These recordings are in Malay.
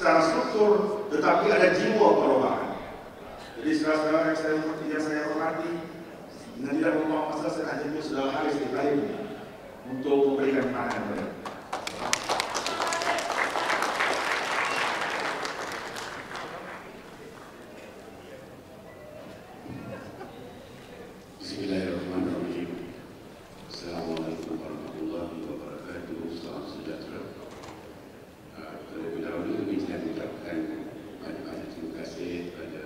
secara struktur, tetapi ada jiwa perubahan. Jadi saudara-saudara yang saya hormati, dengan tidak membuang masa, saya akan jemput saudara Haris Ibrahim untuk memberikan pandangan mereka. Bismillahirrahmanirrahim. Assalamualaikum warahmatullahi wabarakatuh. Salam sejahtera. Terlebih dahulu saya mengucapkan banyak-banyak terima kasih kepada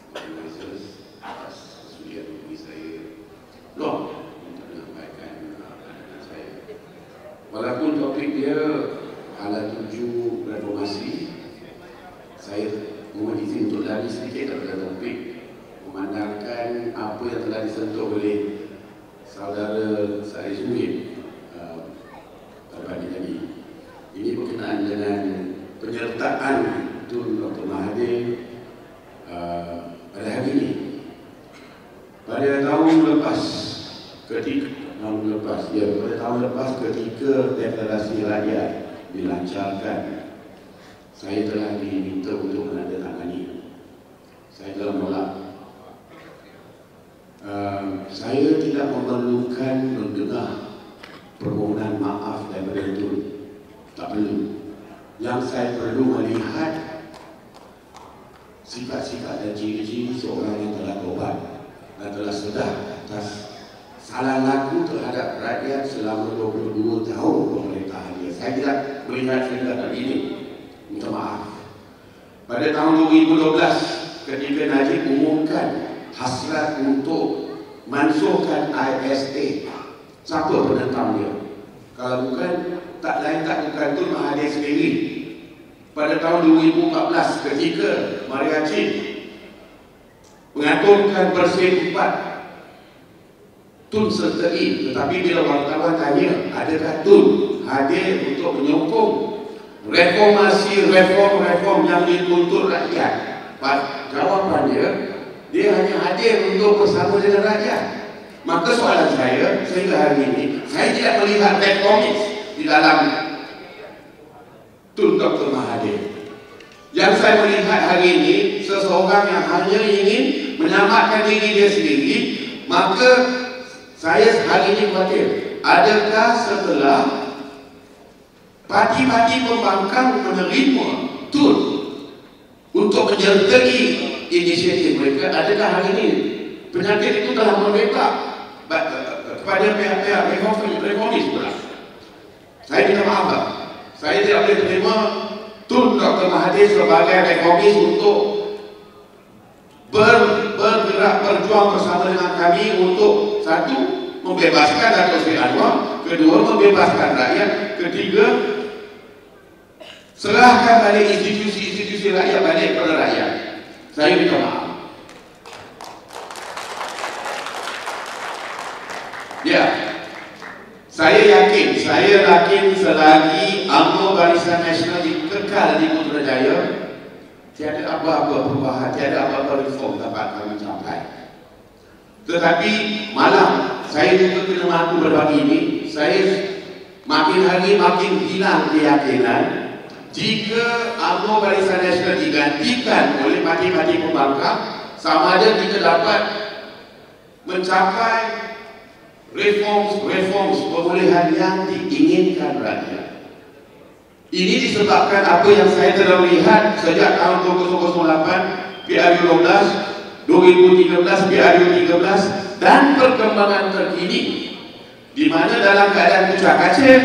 organizers atas kesudian bagi saya untuk menyampaikan pandangan saya. Walaupun topik dia ala tuju reformasi, saya mohon izin untuk lari sedikit daripada topik, memandangkan apa yang telah disentuh oleh saudara saya Suhib pada tadi. Ini berkenaan dengan penyertaan Tun Dr. Mahathir pada hari ini. Pada tahun lepas ketika deklarasi rakyat dilancarkan, saya telah diminta untuk menandatangani. Saya telah menolak. Saya tidak memerlukan mendengar permohonan maaf daripada Tun. Tak perlu. Yang saya perlu melihat sifat-sifat dan ciri-ciri seorang yang telah tobat dan telah sedar atas salah laku terhadap rakyat selama 22 tahun pemerintahan dia. Saya tidak melihat tindakan ini. Minta maaf. Pada tahun 2012, ketika Najib umumkan hasrat untuk mansuhkan ISA, siapa penentang dia? Kalau bukan, tak lain tak bukan Tun Mahathir sendiri. Pada tahun 2014, ketika Maria Chin mengaturkan Persib 4, Tun sertai. Tetapi bila wartawan tanya, adakah Tun hadir untuk menyokong reform yang dituntut rakyat? Jawapannya, dia hanya hadir untuk bersama dengan rakyat. Maka soalan saya, sehingga hari ini, saya tidak melihat reformis di dalam Tun Dr. Mahathir. Yang saya melihat hari ini, seseorang yang hanya ingin menyelamatkan diri dia sendiri. Maka saya hari ini khawatir, adakah setelah parti-parti pembangkang menerima Tun untuk menyertai inisiatif mereka, adakah hari ini penyakit itu telah membebak kepada pihak-pihak reformis pula? Saya minta maaf, saya tidak boleh terima Tun Dr. Mahathir sebagai reformis untuk bergerak berjuang bersama dengan kami untuk satu, membebaskan Datuk Seri Anwar, kedua, membebaskan rakyat, ketiga, serahkan balik institusi rakyat balik kepada rakyat. Saya minta maaf. Ya, saya yakin selagi UMNO Barisan Nasional kekal di Putrajaya, tiada apa-apa perubahan, tiada apa-apa reform dapat kami capai. Tetapi malam saya juga kena mengaku berbagi ini, saya makin hari makin hilang keyakinan jika UMNO Barisan Nasional digantikan oleh parti-parti pembangkang, sama ada kita dapat mencapai reform pemulihan yang diinginkan rakyat. Ini disebabkan apa yang saya telah lihat sejak tahun 2008, PRU 12, 2013, PRU 13 dan perkembangan terkini, di mana dalam keadaan kucak-kacir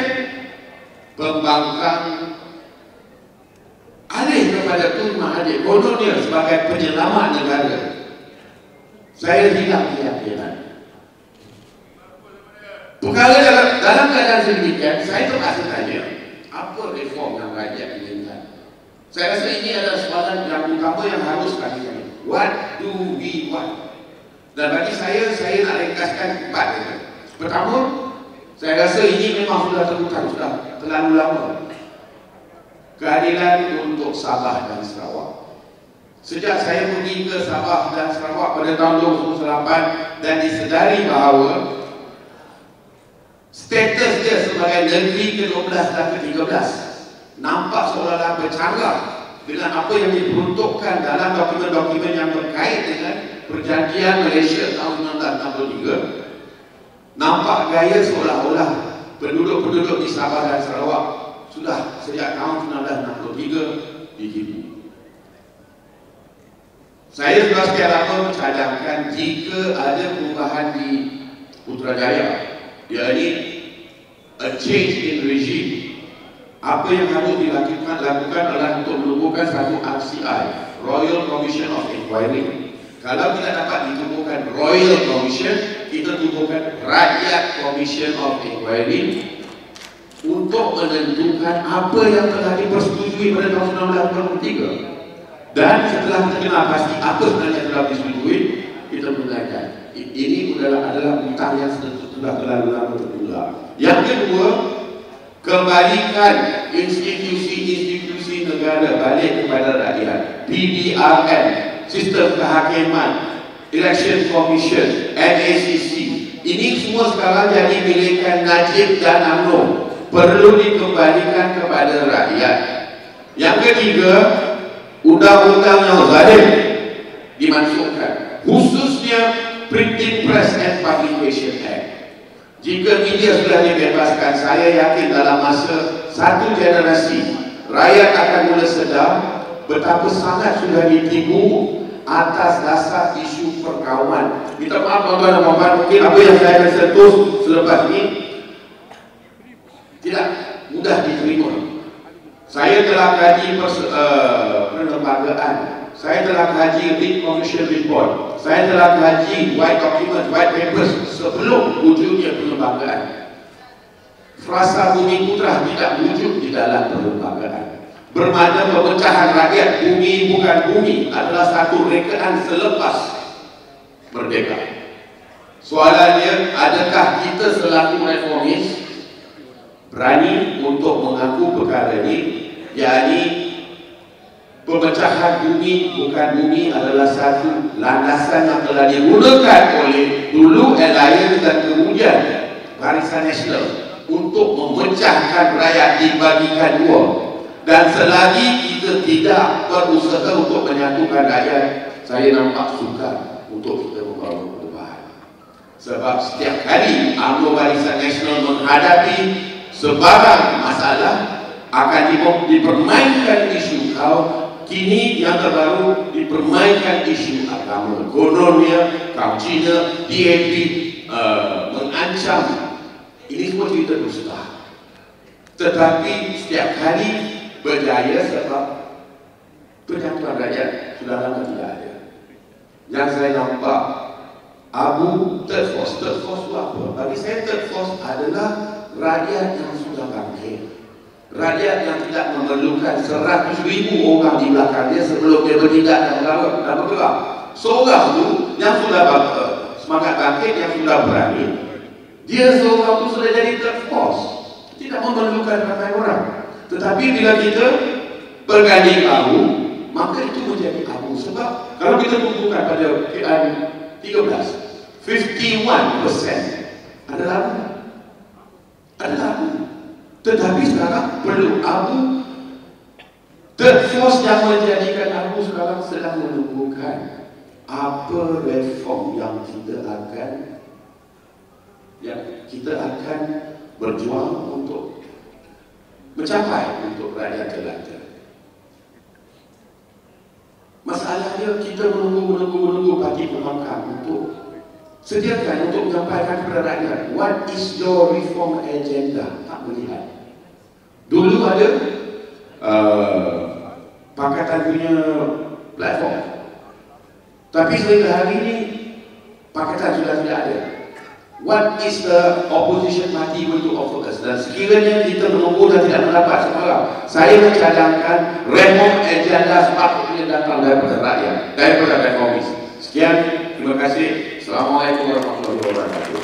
pembangkang alih kepada Tun Mahathir kononnya sebagai penyelamat negara. Saya hilang keyakinan. Perkara dalam keadaan sedemikian, saya terpaksa tanya, apa reform yang rakyat inginkan? Saya rasa ini adalah soalan yang utama yang harus kami tanya. What do we want? Dan bagi saya nak ringkaskan 4 ini. Pertama, saya rasa ini memang sudah terbuka, sudah terlalu lama. Keadilan untuk Sabah dan Sarawak. Sejak saya pergi ke Sabah dan Sarawak pada tahun 2008 dan disedari bahawa status dia sebagai negeri ke-12 dan ke-13 nampak seolah-olah bercanggah dengan apa yang diperuntukkan dalam dokumen-dokumen yang terkait dengan Perjanjian Malaysia tahun 1963, nampak gaya seolah-olah penduduk-penduduk di Sabah dan Sarawak sudah sejak tahun 1963 ditipu. Saya sudah sekian lama mencadangkan jika ada perubahan di Putrajaya, yakni a change in regime, apa yang harus dilakukan adalah untuk menubuhkan satu RCI, Royal Commission of Inquiry. Kalau tidak dapat ditubuhkan Royal Commission, kita tubuhkan Rakyat Commission of Inquiry untuk menentukan apa yang telah dipersetujui pada tahun 1983. Dan setelah terkenal pasti apa sebenarnya telah disetujui, kita menggunakan. Ini adalah hutang yang sudah terlalu lama tertular. Yang kedua, kembalikan institusi-institusi negara balik kepada rakyat. PDRN, Sistem Kehakiman, Election Commission, NACC, ini semua sekarang jadi milikkan Najib dan UMNO, perlu dikembalikan kepada rakyat. Yang ketiga, undang-undang yang zalim dimasukkan, khususnya Printing Press and Publication Act. Jika media sudah dibebaskan, saya yakin dalam masa satu generasi rakyat akan mula sedar betapa sangat sudah ditipu atas dasar isu perkauman. Minta maaf tuan-tuan dan puan-puan, mungkin apa yang saya akan sentuh selepas ini tidak mudah diterima. Saya telah kaji perlembagaan, saya telah kaji Lead Commission Report, saya telah kaji white documents, white papers sebelum wujudnya perlembagaan. Frasa Bumi Putra tidak wujud di dalam perlembagaan. Bermakna pemecahan rakyat, bumi bukan bumi, adalah satu rekaan selepas merdeka. Soalannya, adakah kita selaku reformis berani untuk mengaku perkara ini, yakni pemecahan bumi bukan bumi adalah satu landasan yang telah digunakan oleh dulu Alliance dan kemudian Barisan Nasional untuk memecahkan rakyat, dibagikan dua. Dan selagi kita tidak berusaha untuk menyatukan rakyat, saya nampak sukar untuk kita membawa perubahan. Sebab setiap kali UMNO Barisan Nasional menghadapi sebarang masalah, akan dipermainkan isu kaum. Kini yang terbaru dipermainkan isu agama. Kononnya kaum Cina, DAP mengancam. Ini semua cerita dusta. Tetapi setiap kali berjaya sebab penyatuan rakyat sudah lama tidak ada. Yang saya nampak Abu third force itu apa? Bagi saya third force adalah rakyat yang sudah bangkit, rakyat yang tidak memerlukan 100,000 orang di belakangnya sebelum dia bertindak dan bergerak. Seorang tu yang sudah semangat bangkit, yang sudah berani, dia seorang tu sudah jadi third force, tidak memerlukan ramai orang. Tetapi bila kita berganding bahu, maka itu menjadi abu. Sebab kalau kita tumpukan pada PN 13, 51% adalah abu. Adalah abu. Tetapi sekarang perlu abu. Third force yang menjadikan abu sekarang sedang menunggukan apa reform yang kita akan berjuang untuk mencapai untuk rakyat jelata. Masalahnya kita menunggu parti pembangkang untuk sediakan untuk menyampaikan kepada rakyat, what is your reform agenda? Tak melihat. Dulu ada Pakatan punya platform, tapi sehingga hari ini Pakatan sudah tidak ada. What is the opposition party going to offer us? Dan sekiranya kita menunggu dan tidak mendapat semalam, saya mencadangkan reform agenda sepatutnya datang daripada rakyat, daripada reformis. Sekian, terima kasih. Assalamualaikum warahmatullahi wabarakatuh.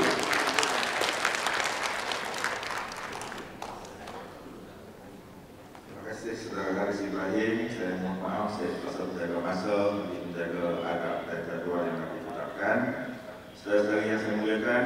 Terima kasih Saudara Haris Ibrahim. Saya mohon maaf, saya terpaksa menjaga masa, menjaga agak dan jadwal yang ditetapkan. Saudara-saudari yang saya muliakan,